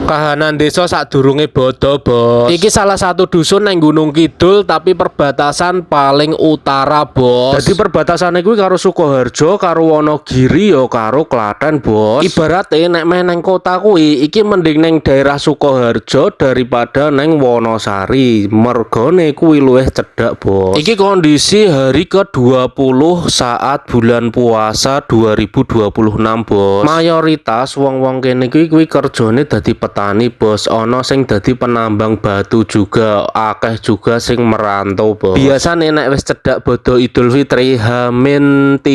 Kahanan desa sadurunge Bodo, Bos. Iki salah satu dusun nang Gunung Kidul tapi perbatasan paling utara, Bos. Jadi perbatasane kuwi karo Sukoharjo, karo Wonogiri ya karo Klaten, Bos. Ibarate nek meh nang kota kuwi iki mending nang daerah Sukoharjo daripada nang Wonosari. Mergone kuwi luwih cedhak, Bos. Iki kondisi hari ke-20 saat bulan puasa 2026, Bos. Mayoritas wong-wong kene kuwi kerjane dadi petani, Bos. Ana sing dadi penambang batu juga, akeh juga sing merantau, Bos. Biasane nek wis cedhak Bodo Idul Fitri H-3,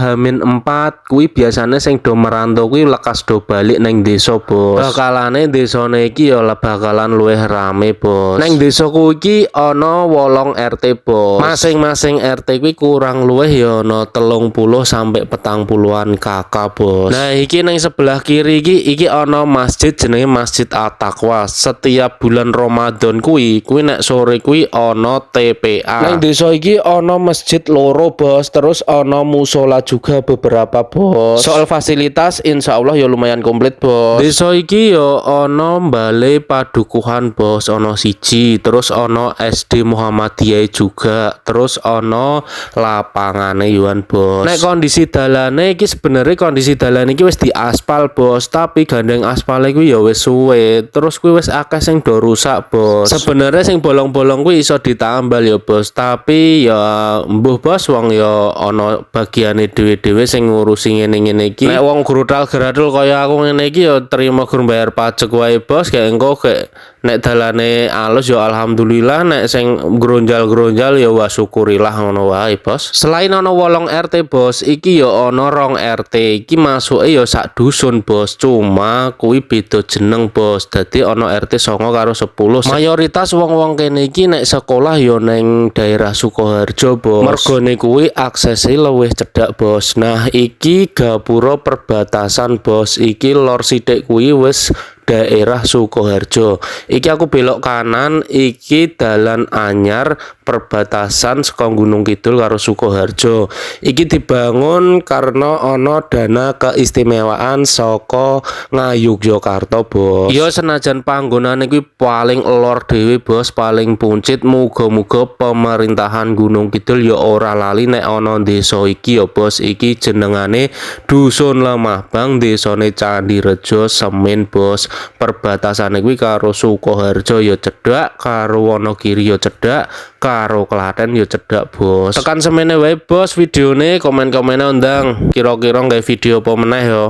H-4 kuwi biasane sing do merantau kuwi lekas do balik neng desa, Bos. Bakalane desane iki ya bakalan luwih rame, Bos. Neng desaku iki ana 8 RT, Bos. Masing-masing RT kuwi kurang luwih ya ana 30 sampai 40-an kakak, Bos. Nah, iki neng sebelah kiri iki ana masjid jenenge Masjid At-Taqwa. Setiap bulan Ramadan kuwi nek sore kuwi ana TPA. Neng desa iki ana masjid loro, Bos. Terus ana musola juga beberapa, Bos. Soal fasilitas insya Allah ya lumayan komplit, Bos. Desa iki ya ana Balai Padukuhan, Bos. Ana siji, terus ana SD Muhammadiyah juga, terus ana lapangane yuan, Bos. Nek kondisi dalane iki sebenarnya kondisi dalane iki wis diaspal, Bos, tapi gandeng aspale kuwi ya wis suwe. Terus kuwi wis akeh sing do rusak, Bos. Sebenarnya sing bolong-bolong kuwi iso ditambal ya, Bos, tapi ya mbuh, Bos, wong ya ana bagiane dhewe-dhewe sing ngurusi ngene-ngene iki. Nek wong grudal-gradul kaya aku ngene iki ya terima gur bayar pajak wae, Bos. Kayak engko kayak nek dalane alus ya alhamdulillah, nek sing gronjal-gronjal ya wa syukurilah ngono wae, Bos. Selain ana 8 RT, Bos, iki ya ana 2 RT. Iki masuke ya sak dusun, Bos. Cuma kuwi beda jeneng, Bos. Dadi ana RT 9 karo 10. Mayoritas wong-wong kene iki nek sekolah ya neng daerah Sukoharjo, Bos. Mergone kuwi aksese luwih cedhak, Bos. Nah, iki gapura perbatasan, Bos. Iki lor sithik kuwi wis daerah Sukoharjo. Iki aku belok kanan, iki dalan anyar perbatasan saka Gunung Kidul karo Sukoharjo. Iki dibangun karena ana dana keistimewaan saka Ngayogyakarta, Bos. Ya senajan panggonane kuwi paling lor dhewe, Bos, paling puncit, muga-muga pemerintahan Gunung Kidul ya ora lali nek ana desa iki ya, Bos. Iki jenengane Dusun Lemahbang, desane Candirejo Semin, Bos. Perbatasane kuwi karo Sukoharjo ya cedhak, karo Wonogiri ya cedhak, karo Klaten ya cedhak, Bos. Tekan semene wae, Bos, videone, komen-komene undang kira-kira gawe video apa meneh ya.